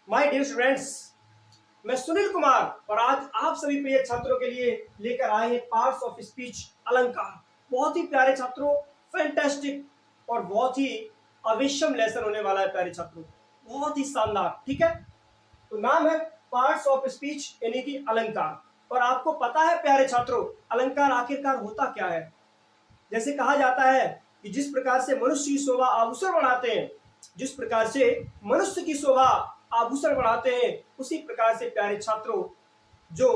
My dear students, मैं सुनील कुमार और आज आप सभी प्रिय छात्रों के लिए लेकर आए हैं पार्ट्स ऑफ स्पीच अलंकार। बहुत ही प्यारे छात्रों, फैंटास्टिक और बहुत ही अविश्यम लेसन होने वाला है प्यारे छात्रों, बहुत ही शानदार। ठीक है, तो नाम है पार्ट्स ऑफ स्पीच यानी कि अलंकार। और आपको पता है प्यारे छात्रों, अलंकार आखिरकार होता क्या है। जैसे कहा जाता है कि जिस प्रकार से मनुष्य की शोभा आभूषण बढ़ाते हैं, जिस प्रकार से मनुष्य की शोभा आभूषण बढ़ाते हैं, उसी प्रकार से प्यारे छात्रों जो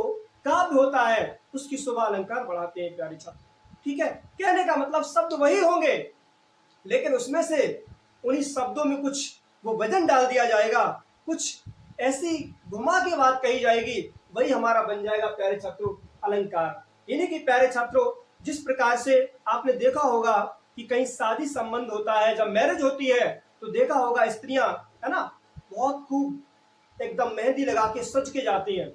काव्य होता है उसकी शोभा अलंकार बढ़ाते हैं प्यारे छात्रों। ठीक है, कहने का मतलब शब्द वही होंगे, लेकिन उसमें से उन्हीं शब्दों में कुछ वो वजन डाल दिया जाएगा, कुछ ऐसी घुमा के बात कही जाएगी, वही हमारा बन जाएगा प्यारे छात्रों अलंकार। यानी कि प्यारे छात्रों, जिस प्रकार से आपने देखा होगा कि कहीं शादी संबंध होता है, जब मैरिज होती है तो देखा होगा स्त्रियां, है ना, बहुत खूब एकदम मेहंदी लगा के सज के जाती हैं।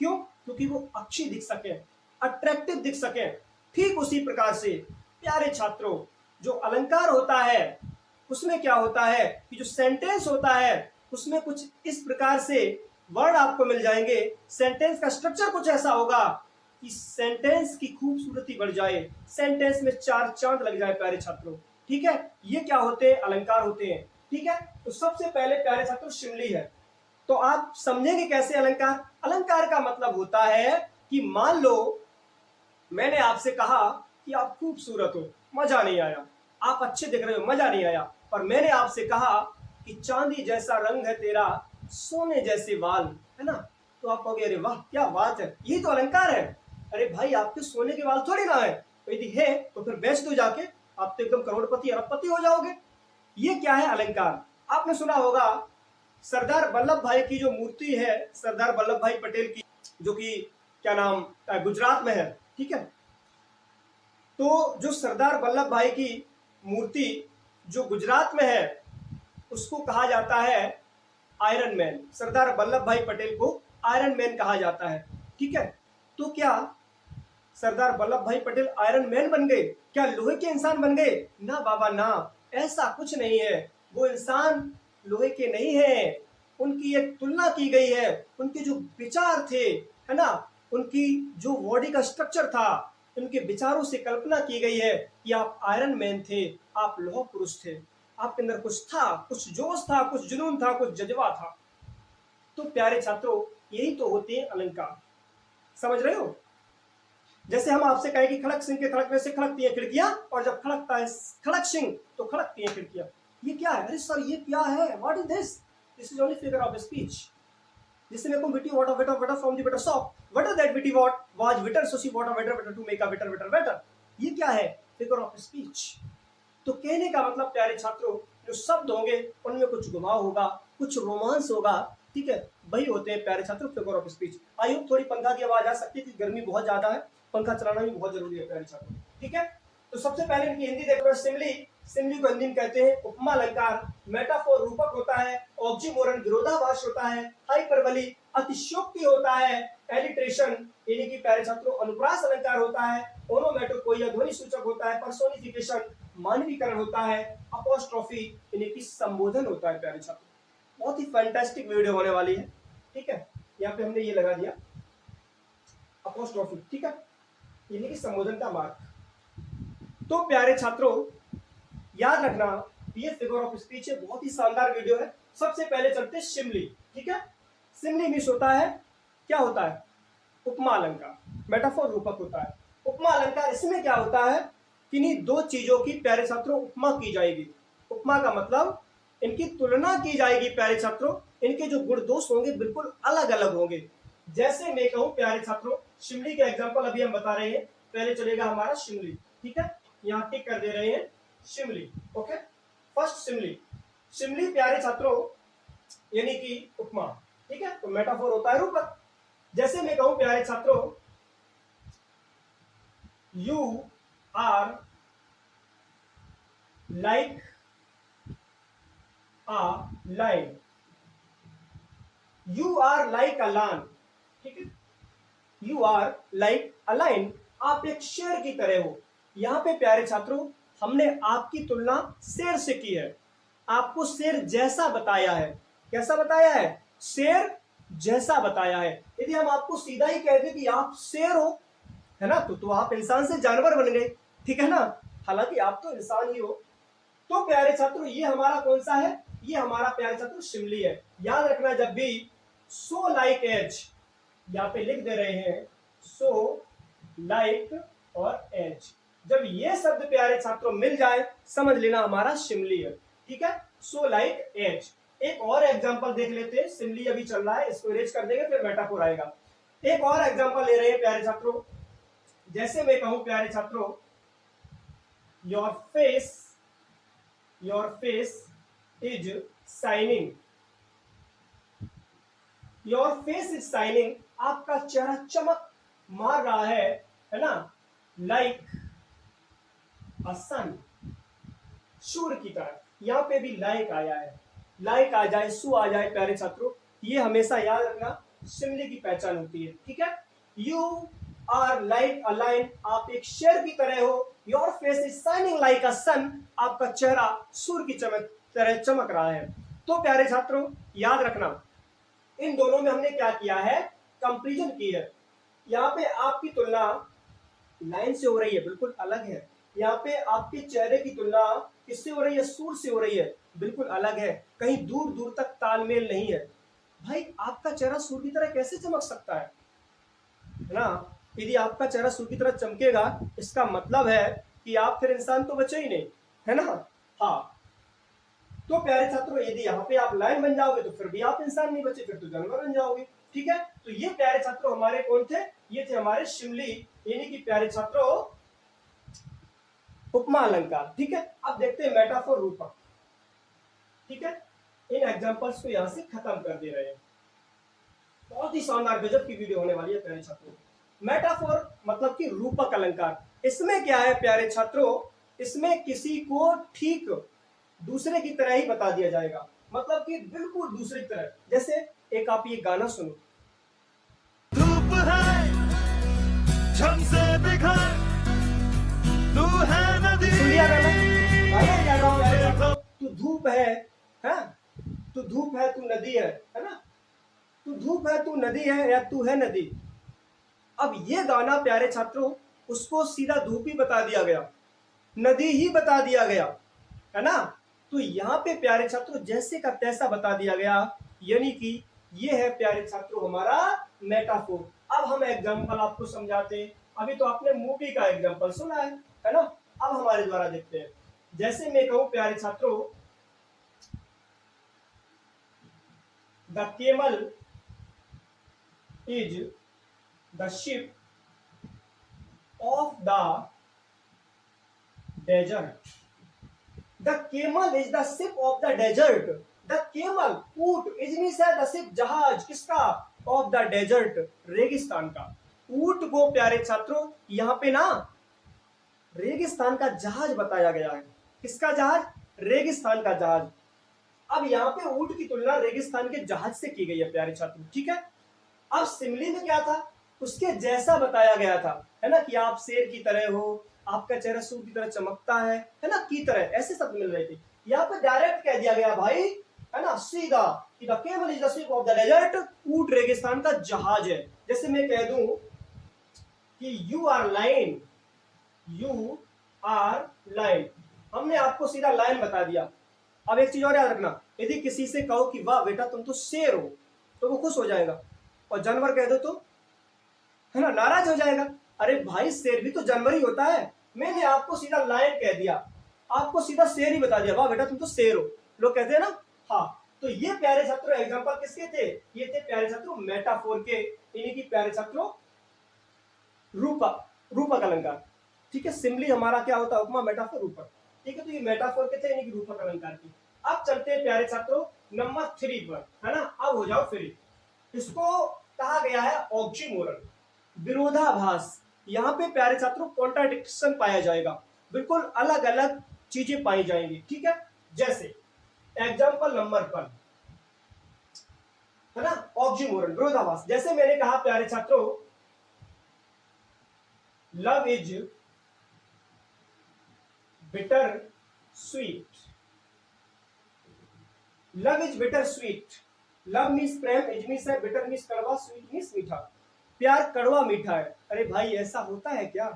क्यों? क्योंकि वो अच्छी दिख सके, अट्रैक्टिव दिख सके। ठीक उसी प्रकार से प्यारे छात्रों, जो अलंकार होता है उसमें क्या होता है कि जो सेंटेंस होता है उसमें कुछ इस प्रकार से वर्ड आपको मिल जाएंगे। सेंटेंस का स्ट्रक्चर कुछ ऐसा होगा कि सेंटेंस की खूबसूरती बढ़ जाए, सेंटेंस में चार चांद लग जाए प्यारे छात्रों। ठीक है, ये क्या होते हैं? अलंकार होते हैं। ठीक है, तो सबसे पहले प्यारे छात्रों शिमली है। तो आप समझेंगे कैसे अलंकार। अलंकार का मतलब होता है कि मान लो मैंने आपसे कहा कि आप खूबसूरत हो, मजा नहीं आया। आप अच्छे दिख रहे हो, मजा नहीं आया। और मैंने आपसे कहा कि चांदी जैसा रंग है तेरा, सोने जैसे बाल, है ना, तो आप कहोगे अरे वाह क्या बात है, यही तो अलंकार है। अरे भाई, आपके सोने के बाल थोड़ी ना है, तो यदि है तो फिर बेच दो जाके, आप तो एकदम करोड़पति अरबपति हो जाओगे। ये क्या है? अलंकार। आपने सुना होगा सरदार वल्लभ भाई की जो मूर्ति है, सरदार वल्लभ भाई पटेल की, जो कि क्या नाम गुजरात में है। ठीक है, तो जो सरदार वल्लभ भाई की मूर्ति जो गुजरात में है उसको कहा जाता है आयरन मैन। सरदार वल्लभ भाई पटेल को आयरन मैन कहा जाता है। ठीक है, तो क्या सरदार वल्लभ भाई पटेल आयरन मैन बन गए? क्या लोहे के इंसान बन गए? ना बाबा ना, ऐसा कुछ नहीं है। वो इंसान लोहे के नहीं है। उनकी एक तुलना की गई है, उनके जो विचार थे, है ना, उनकी जो बॉडी का स्ट्रक्चर था, उनके विचारों से कल्पना की गई है कि आप आयरन मैन थे, आप लौह पुरुष थे, आपके अंदर कुछ था, कुछ जोश था, कुछ जुनून था, कुछ जज्बा था। तो प्यारे छात्रों, यही तो होते हैं अलंकार। समझ रहे हो? जैसे हम आपसे कहें कि खड़क सिंह के खड़कने से खड़कती हैं खिड़कियां, और जब खड़कता है खड़क सिंह तो खड़कती हैं खिड़कियां। ये क्या है? अरे सर ये क्या है? What is this? This is only figure of speech. जिससे मेरे को Betty water waiter waiter from the better shop, waiter that Betty what was witter, so she water waiter waiter to make a waiter waiter waiter. ये क्या है? Figure of speech. तो कहने का मतलब प्यारे छात्रों, जो शब्द होंगे उनमें कुछ घुमाव होगा, कुछ रोमांस होगा। ठीक है, वही होते हैं प्यारे छात्रों figure of speech. I hope थोड़ी पंखा की आवाज आ सकती है, गर्मी बहुत ज्यादा है, पंखा चलाना भी बहुत जरूरी है प्यारे छात्रों। ठीक है, तो सबसे पहले इनकी हिंदी देखो। सिमली, सिमली को हिंदी में कहते हैं उपमा अलंकार। मेटाफोर रूपक होता है, ऑक्सीमोरन विरोधाभास होता है, हाइपरबली अतिशयोक्ति होता है, एलिट्रेशन यानी कि प्यारे छात्रों अनुप्रास अलंकार होता है, ओनोमेटोपोइया ध्वनि सूचक होता है, पर्सोनिफिकेशन मानवीकरण होता है, अपोस्ट्रोफी यानी कि संबोधन होता है प्यारे छात्रों। बहुत ही फैंटास्टिक वीडियो होने वाली है। ठीक है, यहाँ पे हमने ये लगा दिया अपोस्ट्रोफी। ठीक है, यानी कि संबोधन का मार्ग। तो प्यारे छात्रों याद रखना, ये फिगर ऑफ स्पीच है, बहुत ही शानदार वीडियो है। सबसे पहले चलते हैं शिमली। ठीक है, शिमली मिस होता है, क्या होता है? उपमा अलंकार। मेटाफोर रूपक होता है। उपमा अलंकार इसमें क्या होता है कि इन्हीं दो चीजों की प्यारे छात्रों उपमा की जाएगी। उपमा का मतलब इनकी तुलना की जाएगी प्यारे छात्रों, इनके जो गुण दोष होंगे बिल्कुल अलग अलग होंगे। जैसे मैं कहूं प्यारे छात्रों, शिमली का एग्जांपल अभी हम बता रहे हैं। पहले चलेगा हमारा शिमली। ठीक है, यहाँ टिक कर दे रहे हैं शिमली। Okay, first शिमली। शिमली प्यारे छात्रों यानी कि उपमा। ठीक है, तो मेटाफोर होता है रूपक। जैसे मैं कहूं प्यारे छात्रों, you are like a lion, you are like a lion. ठीक है, you are like a lion, आप एक शेर की तरह हो। यहां पे प्यारे छात्रों हमने आपकी तुलना शेर से की है, आपको शेर जैसा बताया है। कैसा बताया है? शेर जैसा बताया है। यदि हम आपको सीधा ही कह दें कि आप शेर हो, है ना, तो आप इंसान से जानवर बन गए, ठीक है ना, हालांकि आप तो इंसान ही हो। तो प्यारे छात्रों ये हमारा कौन सा है, ये हमारा प्यारे छात्रों शिमली है। याद रखना जब भी सो लाइक एज यहाँ पे लिख दे रहे हैं, सो लाइक और एज, जब ये शब्द प्यारे छात्रों मिल जाए समझ लेना हमारा शिमली है, ठीक है, सो लाइक एज। एक और एग्जांपल देख लेते हैं, शिमली अभी चल रहा है, इसको इरेज कर देंगे फिर मेटाफोर आएगा। एक और एग्जांपल ले रहे हैं प्यारे छात्रों, जैसे मैं कहूं प्यारे छात्रों, your face is shining, your face is shining, आपका चेहरा चमक मार रहा है ना, लाइक अ सन, सूर्य की तरह। यहां पे भी लाइक आया है, लाइक आ जाए, सु आ जाए प्यारे छात्रों, ये हमेशा याद रखना शिमली की पहचान होती है, ठीक है। You are like a lion, आप एक शेर की तरह हो। Your face is shining like a sun, आपका चेहरा सूर्य की तरह चमक रहा है। तो प्यारे छात्रों याद रखना इन दोनों में हमने क्या किया है, कंपैरिजन की है। यहाँ पे आपकी तुलना लाइन से हो रही है, बिल्कुल अलग है। यहाँ पे आपके चेहरे की तुलना किससे हो रही है, सूर्य से हो रही है, बिल्कुल अलग है, कहीं दूर दूर तक तालमेल नहीं है। भाई आपका चेहरा सूर्य की तरह कैसे चमक सकता है ना, यदि आपका चेहरा सूर्य की तरह चमकेगा इसका मतलब है कि आप फिर इंसान तो बचे ही नहीं, है ना। हाँ, तो प्यारे छात्रों यदि यहाँ पे आप लाइन बन जाओगे तो फिर भी आप इंसान नहीं बचे, फिर तो जानवर बन जाओगे, ठीक है। तो ये प्यारे छात्रों हमारे कौन थे, ये थे हमारे शिमली, यानी कि प्यारे छात्रों उपमा अलंकार, ठीक है। अब देखते हैं मेटाफोर रूपक, ठीक है। इन एग्जांपल्स को यहां से खत्म कर दे रहे हैं, बहुत ही शानदार गजब की वीडियो होने वाली है प्यारे छात्रों। मेटाफोर मतलब कि रूपक अलंकार, इसमें क्या है प्यारे छात्रों, इसमें किसी को ठीक दूसरे की तरह ही बता दिया जाएगा, मतलब कि बिल्कुल दूसरी तरह। जैसे एक आप ये गाना सुनो, धूप है झम से बिखर, तू है नदी, सुन लिया गाना, तू धूप है, तू धूप है, तू नदी है ना, तू धूप है, तू नदी है, या तू है नदी। अब ये गाना प्यारे छात्रों उसको सीधा धूप ही बता दिया गया, नदी ही बता दिया गया, है ना। तो यहाँ पे प्यारे छात्रों जैसे का तैसा बता दिया गया, यानी कि ये है प्यारे छात्रों हमारा मेटाफोर। अब हम एग्जांपल आपको समझाते हैं, अभी तो आपने मूवी का एग्जांपल सुना है ना, अब हमारे द्वारा देखते हैं। जैसे मैं कहूं प्यारे छात्रों, the camel is the ship of the desert, the camel is the ship of the desert, the camel ऊंट, इज मींस है द शिप जहाज, किसका, ऑफ द डेजर्ट, रेगिस्तान का। ऊंट को प्यारे छात्रों यहाँ पे ना रेगिस्तान का जहाज बताया गया है, किसका जहाज, रेगिस्तान का जहाज। अब यहाँ पे ऊंट की तुलना रेगिस्तान के जहाज से की गई है प्यारे छात्रों, ठीक है। अब शिमली में क्या था, उसके जैसा बताया गया था, है ना, कि आप शेर की तरह हो, आपका चेहरा सूर्य की तरह चमकता है ना, की तरह, ऐसे शब्द मिल रहे थे। यहाँ पे डायरेक्ट कह दिया गया भाई, है ना, सीधा कि the camel is the ship of the desert, ऊंट रेगिस्तान का जहाज है। जैसे मैं कह दूं कि you are lion, you are lion, हमने आपको सीधा लाइन बता दिया। अब एक चीज और याद रखना, यदि किसी से कहो कि वाह बेटा तुम तो शेर हो, तो वो खुश हो जाएगा, और जानवर कह दो तो, है ना, नाराज हो जाएगा। अरे भाई शेर भी तो जानवर ही होता है, मैंने आपको सीधा लायन कह दिया, आपको सीधा शेर ही बता दिया, वाह बेटा तुम तो शेर हो, लोग कहते हैं ना। हाँ, तो ये प्यारे छात्रों एग्जांपल किसके थे, ये थे प्यारे छात्रों मेटाफोर के, यानी कि प्यारे छात्रों रूपक अलंकार, ठीक है। सिंपली हमारा क्या होता है, उपमा, मेटाफोर, रूपक, ठीक है। तो ये मेटाफोर के थे, यानी कि रूपक अलंकार की। अब चलते हैं प्यारे छात्रों नंबर 3 पर, है ना, अब हो जाओ फ्री। इसको कहा गया है ऑक्सीमोरन, विरोधाभास। यहाँ पे प्यारे छात्रों कॉन्ट्राडिक्शन पाया जाएगा, बिल्कुल अलग अलग चीजें पाई जाएंगी, ठीक है। जैसे एग्जाम्पल नंबर 1, है ना, ऑक्सीमोरन, विरोधाभास। जैसे मैंने कहा प्यारे छात्रों, love is bitter sweet, love is bitter sweet, love means प्रेम, एज मीन्स है, बिटर मीन्स कड़वा, स्वीट मीन्स मीठा। प्यार कड़वा मीठा है। अरे भाई ऐसा होता है क्या?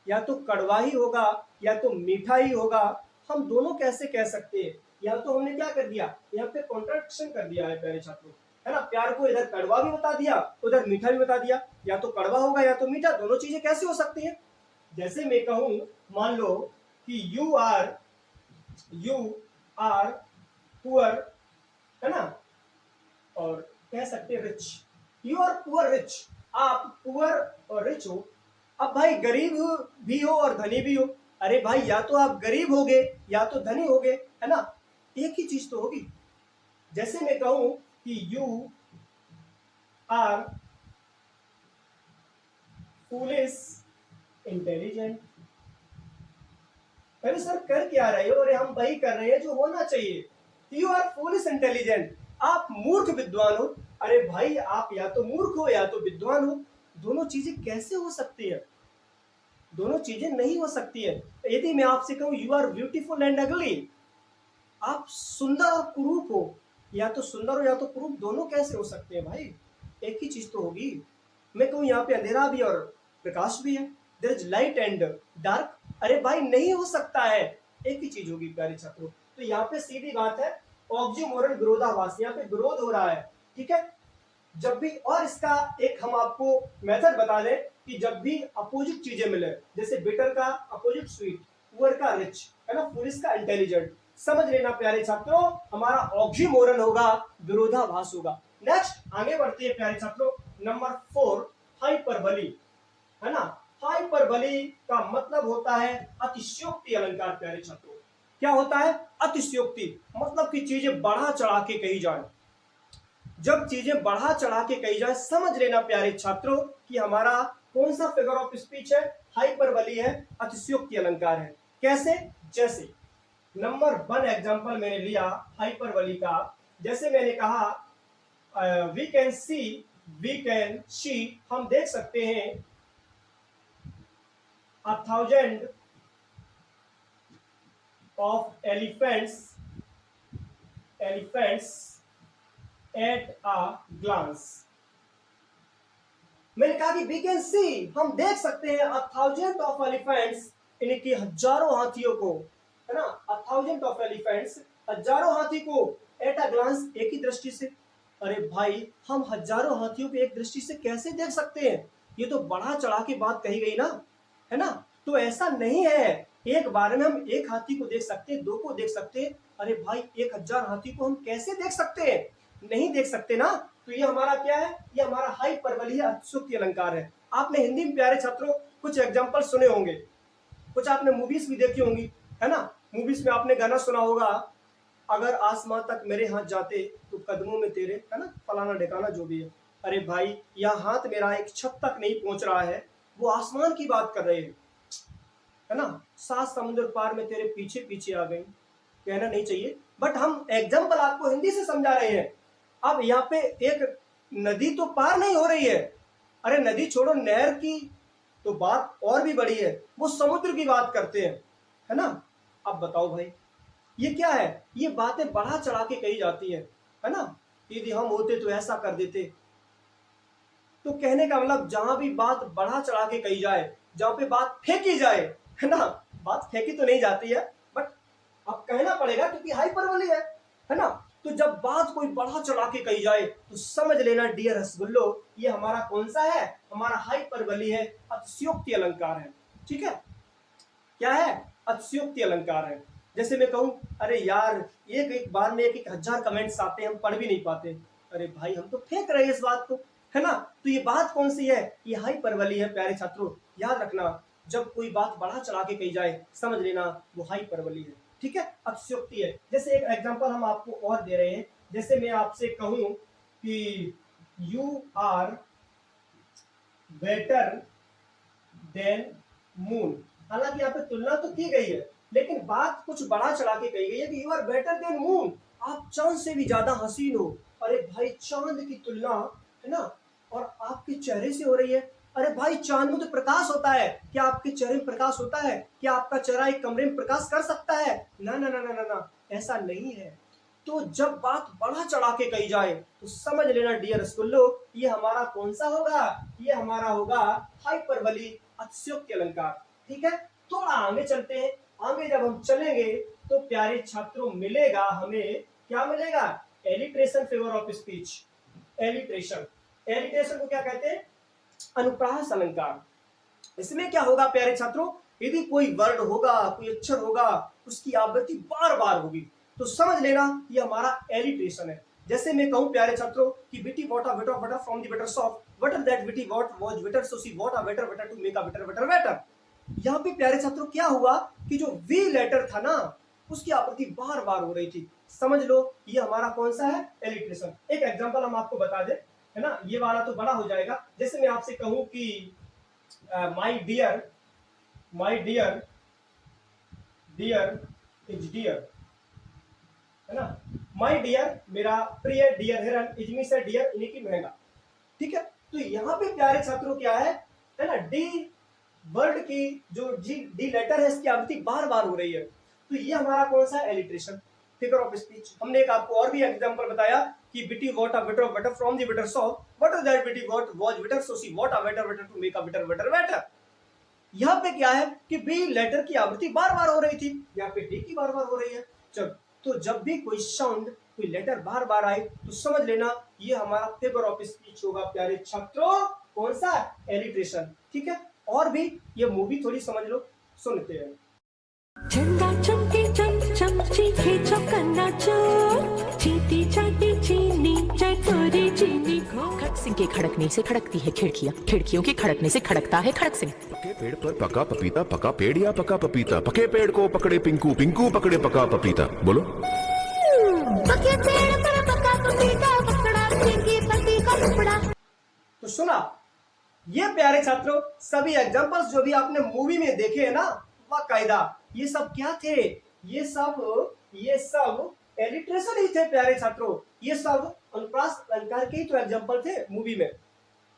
या तो कड़वा ही होगा या तो मीठा ही होगा। हम दोनों कैसे कह सकते हैं? या तो हमने क्या कर दिया, यहाँ पे कॉन्ट्रडिक्शन कर दिया है प्यारे छात्रों, है ना। प्यार को इधर कड़वा भी बता दिया, उधर मीठा भी बता दिया। या तो कड़वा होगा या तो मीठा, दोनों चीजें कैसे हो सकती है? जैसे मैं कहूं, मान लो कि यू आर पुअर, है ना, और कह सकते हैं rich. You are poor rich, आप पुअर और रिच हो। अब भाई गरीब भी हो और धनी भी हो। अरे भाई या तो आप गरीब होगे या तो धनी होगे, है ना, एक ही चीज तो होगी। जैसे मैं कहूं कि यू आर फूलिश इंटेलिजेंट। अरे सर कर क्या रहे हो? अरे हम वही कर रहे हैं जो होना चाहिए। यू आर फूलिश इंटेलिजेंट, आप मूर्ख विद्वान हो। अरे भाई आप या तो मूर्ख हो या तो विद्वान हो। दोनों चीजें कैसे हो सकती है? दोनों चीजें नहीं हो सकती है। यदि मैं आपसे कहूं यू आर ब्यूटीफुल एंड अगली, आप सुंदर और कुरूप हो, या तो सुंदर हो या तो कुरूप, दोनों कैसे हो सकते हैं भाई? एक ही चीज तो होगी। मैं कहूं यहाँ पे अंधेरा भी और प्रकाश भी है, there is light and dark. अरे भाई नहीं हो सकता है, एक ही चीज होगी प्यारे छात्रों। तो यहाँ पे सीधी बात है, ऑक्सीमोरन विरोधाभास, यहाँ पे विरोध हो रहा है, ठीक है। जब भी, और इसका एक हम आपको मेथड बता दें कि जब भी अपोजिट चीजें मिले, जैसे बिटर का अपोजिट स्वीट, पुअर का रिच, है ना, फूलिश का इंटेलिजेंट, समझ लेना प्यारे छात्रों, हमारा ऑक्सीमोरन होगा, विरोधाभास होगा। नेक्स्ट आगे बढ़ते हैं प्यारे छात्रों, नंबर 4, हाइपरबली, है ना। हाइपरबली का मतलब होता है अतिशयोक्ति अलंकार प्यारे छात्रों। क्या होता है? अतिशयोक्ति, मतलब कि चीजें बढ़ा चढ़ा के कही जाए। जब चीजें बढ़ा चढ़ा के कही जाए, समझ लेना प्यारे छात्रों कि हमारा कौन सा फिगर ऑफ स्पीच है? हाइपरबली है, अतिशयोक्ति अलंकार है। कैसे? जैसे नंबर 1 एग्जांपल मैंने लिया हाइपरबली का। जैसे मैंने कहा we can see, we can see, हम देख सकते हैं 1,000 of elephants at a glance। मैंने कहा कि वी कैन सी, हम देख सकते हैं 1,000 of elephants, यानी कि हजारों हाथियों को, है ना, 1,000 of elephants, हजारों हाथी को, एट अ ग्लांस, एक ही दृष्टि से। अरे भाई हम हजारों हाथियों को एक दृष्टि से कैसे देख सकते हैं? ये तो बढ़ा चढ़ा के बात कही गई ना, है ना। तो ऐसा नहीं है, एक बार में हम एक हाथी को देख सकते हैं, 2 को देख सकते हैं। अरे भाई 1,000 हाथी को हम कैसे देख सकते हैं? नहीं देख सकते ना। तो ये हमारा क्या है? ये हमारा हाइपरबली है, अतिशयोक्ति अलंकार है। आपने हिंदी में प्यारे छात्रों कुछ एग्जांपल सुने होंगे, कुछ आपने मूवीज भी देखी होंगी, है ना। मूवीज में आपने गाना सुना होगा, अगर आसमान तक मेरे हाथ जाते तो कदमों में तेरे, है ना, फलाना ढिकाना जो भी है। अरे भाई यह हाथ मेरा एक छत तक नहीं पहुंच रहा है, वो आसमान की बात कर रहे हैं, है ना। 7 समुद्र पार में तेरे पीछे पीछे आ गई, कहना नहीं चाहिए, बट हम एग्जाम्पल आपको हिंदी से समझा रहे हैं। अब यहाँ पे एक नदी तो पार नहीं हो रही है, अरे नदी छोड़ो, नहर की तो बात और भी बड़ी है, वो समुद्र की बात करते हैं, है ना। अब बताओ भाई ये क्या है? ये बातें बढ़ा चढ़ा के कही जाती है ना। यदि हम होते तो ऐसा कर देते। तो कहने का मतलब जहां भी बात बढ़ा चढ़ा के कही जाए, जहां पे बात फेंकी जाए, है ना, बात फेंकी तो नहीं जाती है, बट अब कहना पड़ेगा क्योंकि हाइपरबोली है ना। तो जब बात कोई बढ़ा चढ़ा के कही जाए तो समझ लेना डियर रसगुल्लो, ये हमारा कौन सा है? हमारा हाइपरबोली है, अतिशयोक्ति अलंकार है, ठीक है। क्या है? अतिशयोक्ति अलंकार है। जैसे मैं कहूं, अरे यार एक बार में 1,000 कमेंट्स आते हैं, हम पढ़ भी नहीं पाते। अरे भाई हम तो फेंक रहे हैं इस बात को, है ना। तो ये बात कौन सी है? ये हाइपरबोली है प्यारे छात्रों, याद रखना। जब कोई बात बढ़ा चढ़ा के कही जाए, समझ लेना वो हाइपरबोली है, ठीक है, अतिशयोक्ति है। जैसे एक एग्जांपल हम आपको और दे रहे हैं। जैसे मैं आपसे कहूं कि you are better than moon, हालांकि यहाँ पे तुलना तो की गई है, लेकिन बात कुछ बढ़ा चढ़ा के कही गई है कि you are better than moon, आप चांद से भी ज्यादा हसीन हो। अरे भाई चांद की तुलना, है ना, और आपके चेहरे से हो रही है। अरे भाई चांद में तो प्रकाश होता है, क्या आपके चेहरे में प्रकाश होता है? क्या आपका चेहरा एक कमरे में प्रकाश कर सकता है? ना ना ना ना ना ना, ऐसा नहीं है। तो जब बात बढ़ा चढ़ा के कही जाए तो समझ लेना डियर स्कूलो, ये हमारा कौन सा होगा, ये हमारा होगा हाइपरबली, अतिशयोक्ति अलंकार। ठीक है, थोड़ा आगे चलते हैं। आगे जब हम चलेंगे तो प्यारे छात्रों मिलेगा हमें, क्या मिलेगा, alliteration favour of speech. Alliteration, alliteration को क्या कहते हैं, अनुप्रास अलंकार। इसमें क्या होगा प्यारे छात्रों, यदि कोई वर्ड होगा, कोई अक्षर होगा, उसकी आवृत्ति बार बार होगी तो समझ लेना ये हमारा एलिट्रेशन है। जैसे मैं कहूं प्यारे छात्रों कि Betty bought a better better from the better soft butter that Betty bought was better so she bought a better better to make a better better better. यहाँ पे प्यारे छात्रों क्या हुआ कि जो वी लेटर था ना, उसकी आवृत्ति बार बार हो रही थी। समझ लो ये हमारा कौन सा है, एलिट्रेशन। एक एग्जांपल हम आपको बता दें, है ना, ये वाला तो बड़ा हो जाएगा। जैसे मैं आपसे कहूं कि my dear, my dear, dear is dear, है ना, माय डियर मेरा प्रिय, डियर हिरन, इजमी से डियर इन्हीं की महंगा। ठीक है, तो यहाँ पे प्यारे छात्रों क्या है ना, डी वर्ड की जो जी डी लेटर है इसकी आवृत्ति बार बार हो रही है, तो ये हमारा कौन सा एलिट्रेशन, फिगर ऑफ स्पीच। हमने एक आपको और भी एग्जांपल बताया कि Betty bought a better better from the better soft what is that Betty bought was better so she what a better better to make a better better better. यहाँ पे क्या है कि बी लेटर की आवृत्ति बार बार हो रही थी, यहाँ पे डी की बार बार हो रही है। तो जब भी कोई साउंड, कोई लेटर बार बार आए तो समझ लेना ये हमारा फिगर ऑफ स्पीच होगा प्यारे छात्रों, कौन सा, एलिट्रेशन। ठीक है, और भी ये मूवी थोड़ी समझ लो, सुनते हैं। चंदा चमके चम चमची खींचो कन्ना चोर, चीटी चाटी चीनी चटोरी चीनी खो। खड़क सिंह के खड़कने से खड़कती है खिड़कियाँ, खिड़कियों के खड़कने से खड़कता है खड़क सिंह। पके पेड़ पर पका पपीता, पका पेड़ या पका पपीता, पके पेड़ को पकड़े पिंकू, पिंकू पकड़े पका पपीता। बोलो, पके पेड़ पर पका पपीता, पकड़ा पिंकी पति का टुकड़ा। तो सुना, ये प्यारे छात्रों सभी एग्जांपल्स जो भी आपने मूवी में देखे है ना, बाकायदा ये सब क्या थे, ये सब एलिट्रेशन ही थे प्यारे छात्रों। ये सब अनुप्रास अलंकार के ही तो एग्जांपल थे मूवी में,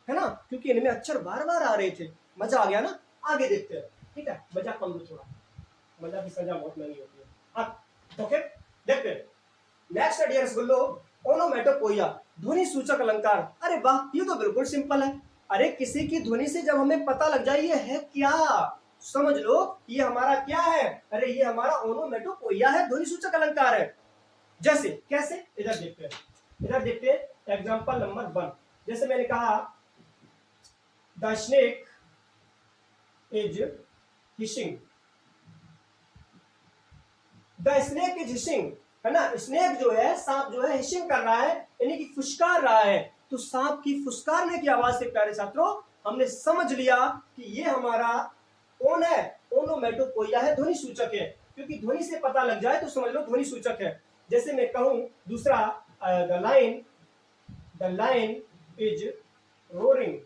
है ना, क्योंकि इनमें अक्षर बार बार आ रहे थे। मजा आ गया ना, आगे देखते हैं। ठीक है, मजा कम दो थोड़ा, मजा की सजा बहुत महंगी होती है। हाँ ओके, देखते हैं नेक्स्ट डियर स्कूलो, ओनोमेटोपोइया, ध्वनि सूचक अलंकार। अरे वाह, ये तो बिल्कुल सिंपल है। अरे किसी की ध्वनि से जब हमें पता लग जाए ये है क्या, समझ लो ये हमारा क्या है, अरे ये हमारा ओनोमेटोपोइया है, ध्वनि सूचक अलंकार है। जैसे कैसे, इधर देखते हैं, इधर देखते हैं एग्जांपल नंबर 1। जैसे मैंने कहा the snake is hissing, the snake is hissing, है ना, स्नेक जो है, सांप जो है, हिशिंग कर रहा है, यानी कि फुसकार रहा है। तो सांप की फुसकारने की आवाज से प्यारे छात्रों हमने समझ लिया कि ये हमारा कौन है, ओनोमेटोपोइया है, ध्वनि सूचक है। क्योंकि ध्वनि से पता लग जाए तो समझ लो ध्वनि सूचक है। जैसे मैं कहूं दूसरा, द लाइन इज रोरिंग,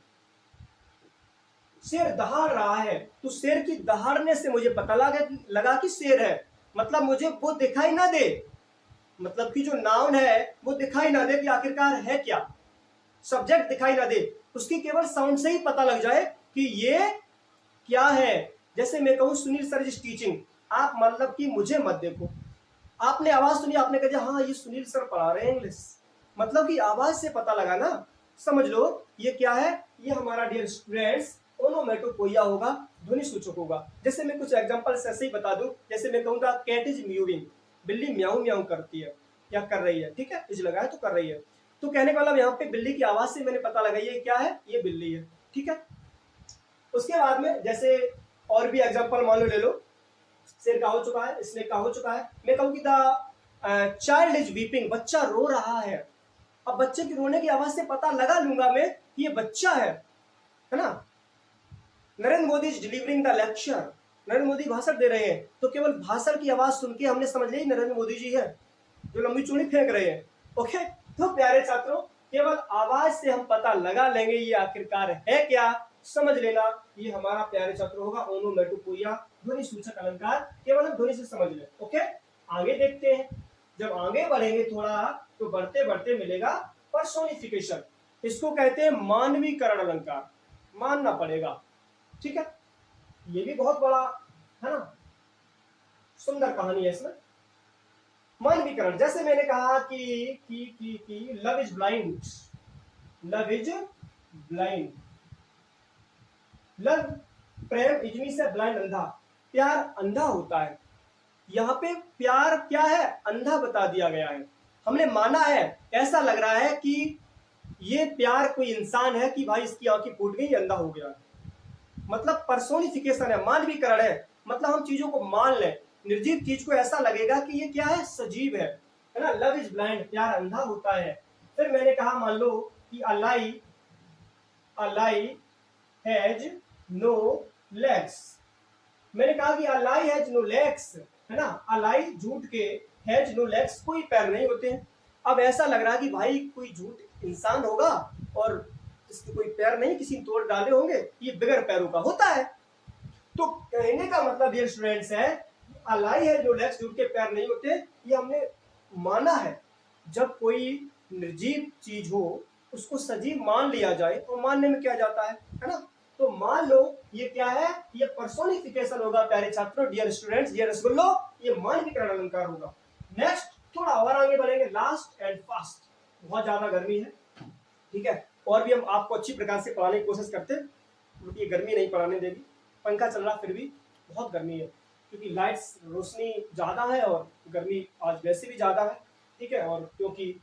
शेर दहाड़ रहा है, तो शेर की दहाड़ने से मुझे पता लगा कि शेर है, मतलब मुझे वो दिखाई ना दे, मतलब कि जो नाउन है वो दिखाई ना दे कि आखिरकार है क्या, सब्जेक्ट दिखाई ना दे, उसकी केवल साउंड से ही पता लग जाए कि ये क्या है। जैसे मैं कहूं सुनील सर इज टीचिंग, आप मतलब कि मुझे मत देखो, आपने आवाज सुनी, आपने कहा हाँ ये सुनील सर पढ़ा रहे हैं इंग्लिश, मतलब कि आवाज से पता लगा ना। समझ लो ये क्या है, ये हमारा डियर स्टूडेंट्स ओनोमेटोपोइया होगा, ध्वनि सूचक होगा। जैसे मैं कुछ एग्जांपल्स ऐसे ही बता दूं, जैसे मैं कहूंगा कैट इज म्यूविंग, बिल्ली म्याऊ म्याऊ करती है या कर रही है, ठीक है, इज लगाया तो कर रही है, तो कहने का मतलब यहाँ पे बिल्ली की आवाज से मैंने पता लगा ये क्या है, ये बिल्ली है। ठीक है, उसके बाद में जैसे और भी एग्जांपल मान लो, ले लो, शेर का हो चुका है, स्नेक का हो चुका है। मैं कहूँ कि द चाइल्ड इज वीपिंग, बच्चा रो रहा है। अब बच्चे की रोने की आवाज से पता लगा लूंगा मैं कि ये बच्चा है ना। Narendra Modi is delivering the lecture, Narendra Modi भाषण दे रहे हैं, तो केवल भाषण की आवाज सुन के हमने समझ ली नरेंद्र मोदी जी है जो लंबी चूड़ी फेंक रहे हैं। ओके, तो प्यारे छात्रों केवल आवाज से हम पता लगा लेंगे ये आखिरकार है क्या, समझ लेना ये हमारा प्यारे छात्रों होगा ओनोमेटोपोइया, ध्वनि सूचक अलंकार, केवल हम ध्वनि से समझ लें। ओके, आगे देखते हैं। जब आगे बढ़ेंगे थोड़ा तो बढ़ते बढ़ते मिलेगा पर्सोनिफिकेशन, इसको कहते हैं मानवीकरण अलंकार, मानना पड़ेगा। ठीक है, ये भी बहुत बड़ा है ना, सुंदर कहानी है इसमें। मानवीकरण, जैसे मैंने कहा कि love is blind, love is blind, love प्रेम इजमी से ब्लाइंड अंधा, प्यार अंधा होता है। यहाँ पे प्यार क्या है, अंधा बता दिया गया है। हमने माना है, ऐसा लग रहा है कि ये प्यार कोई इंसान है कि भाई इसकी आंखें फूट गई, अंधा हो गया। मतलब पर्सोनिफिकेशन है, मानवीकरण है, मतलब हम चीजों को मान लें। निर्जीव चीज को ऐसा लगेगा कि ये क्या है, सजीव है ना। लव इज ब्लाइंड, प्यार अंधा होता है। फिर मैंने कहा मान लो कि a lie has no legs. मैंने कहा कि a lie has no legs, है ना। a lie झूठ के, हैज नो लेग्स कोई पैर नहीं होते हैं। अब ऐसा लग रहा है कि भाई कोई झूठ इंसान होगा और इसके कोई पैर नहीं, किसी तोड़ डाले होंगे, ये बगैर पैरों का होता है। तो कहने का मतलब ये स्टूडेंट्स है, अलाई है जो लेग्स, झूठ के पैर नहीं होते, ये हमने माना है। जब कोई निर्जीव चीज हो उसको सजीव मान लिया जाए तो मानने में क्या जाता है ना। तो मान लो ये क्या है, ये पर्सोनिफिकेशन होगा प्यारे छात्रों, डियर स्टूडेंट्स, डियर रसगुल्लो, ये मानवीकरण अलंकार होगा। नेक्स्ट थोड़ा और आगे बढ़ेंगे, लास्ट एंड फास्ट। बहुत ज्यादा गर्मी है, ठीक है, और भी हम आपको अच्छी प्रकार से पढ़ाने की कोशिश करते हैं, क्योंकि ये गर्मी नहीं पढ़ाने देगी। पंखा चल रहा फिर भी बहुत गर्मी है, क्योंकि लाइट्स रोशनी ज़्यादा है और गर्मी आज वैसे भी ज़्यादा है, ठीक है। और क्योंकि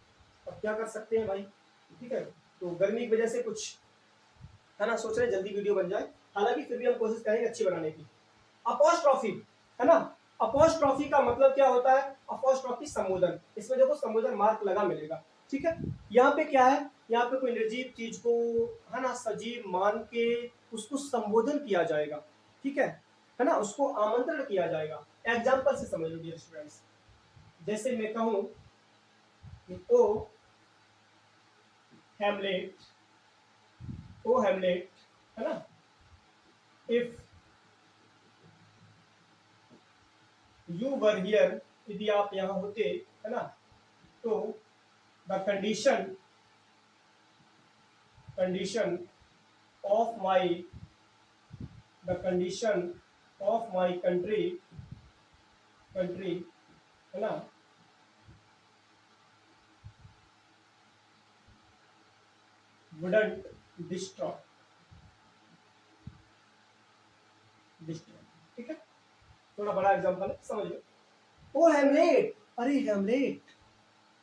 अब क्या कर सकते हैं भाई, ठीक है, तो गर्मी की वजह से कुछ है ना, सोच रहे जल्दी वीडियो बन जाए। हालांकि फिर भी हम कोशिश करेंगे अच्छी बनाने की। अपोस्ट्रॉफी, है ना, अपोस्ट्रॉफी का मतलब क्या होता है, अपोस्ट्रॉफी संबोधन। इसमें देखो संबोधन मार्क लगा मिलेगा, ठीक है। यहाँ पे क्या है, यहाँ पे कोई निर्जीव चीज को है ना सजीव मान के उसको संबोधन किया जाएगा, ठीक है ना, उसको आमंत्रण किया जाएगा। एग्जाम्पल से समझ लो डियर स्टूडेंट्स, जैसे मैं कहूं ओ हैमलेट, ओ हैमलेट, है ना, इफ यू वर हियर, यदि आप यहाँ होते, है ना, तो the condition of my country, है ना, वुडंट डिस्ट्रॉय, ठीक है। थोड़ा बड़ा एग्जांपल है, समझ लो। ओ हैमलेट, अरे Hamlet,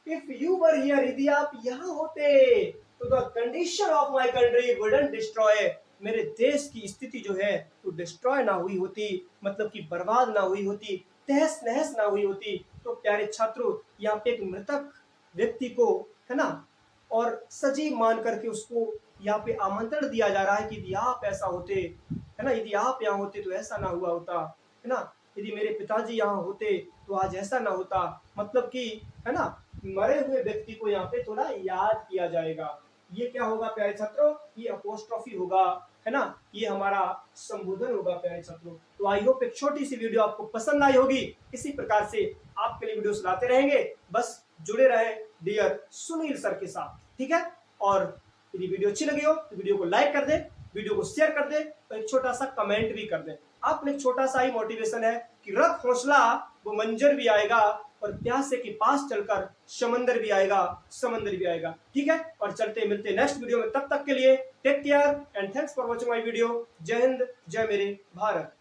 if you were here, यदि आप यहाँ होते, तो the condition of my country wouldn't destroy, मेरे देश की स्थिति जो है तो डिस्ट्रॉय ना हुई होती, मतलब कि बर्बाद ना हुई होती, तहस नहस ना हुई होती। तो प्यारे छात्रों, यहाँ पे एक मृतक व्यक्ति को, है ना, और सजीव मान करके उसको यहाँ पे आमंत्रण दिया जा रहा है कि यदि आप ऐसा होते, है ना, यदि आप यहाँ होते तो ऐसा ना हुआ होता, है ना, यदि मेरे पिताजी यहाँ होते तो आज ऐसा ना होता। मतलब कि, है ना, मरे हुए व्यक्ति को यहाँ पे थोड़ा याद किया जाएगा। ये क्या होगा प्यारे छात्रों, ये अपोस्ट्रॉफी होगा, है ना, ये हमारा संबोधन होगा प्यारे छात्रों। तो आई होप एक छोटी सी वीडियो आपको पसंद आई होगी। इसी प्रकार से आपके लिए वीडियो लाते रहेंगे, बस जुड़े रहे डियर सुनील सर के साथ, ठीक है। और यदि वीडियो अच्छी लगी हो तो वीडियो को लाइक कर दें, वीडियो को शेयर कर दें और एक छोटा सा कमेंट भी कर दें। आपने एक छोटा सा ही मोटिवेशन है कि रख हौसला, वो मंजर भी आएगा और प्यासे के पास चलकर समंदर भी आएगा, समंदर भी आएगा, ठीक है। और चलते मिलते नेक्स्ट वीडियो में, तब तक के लिए take care and thanks for watching my video. जय हिंद, जय मेरे भारत।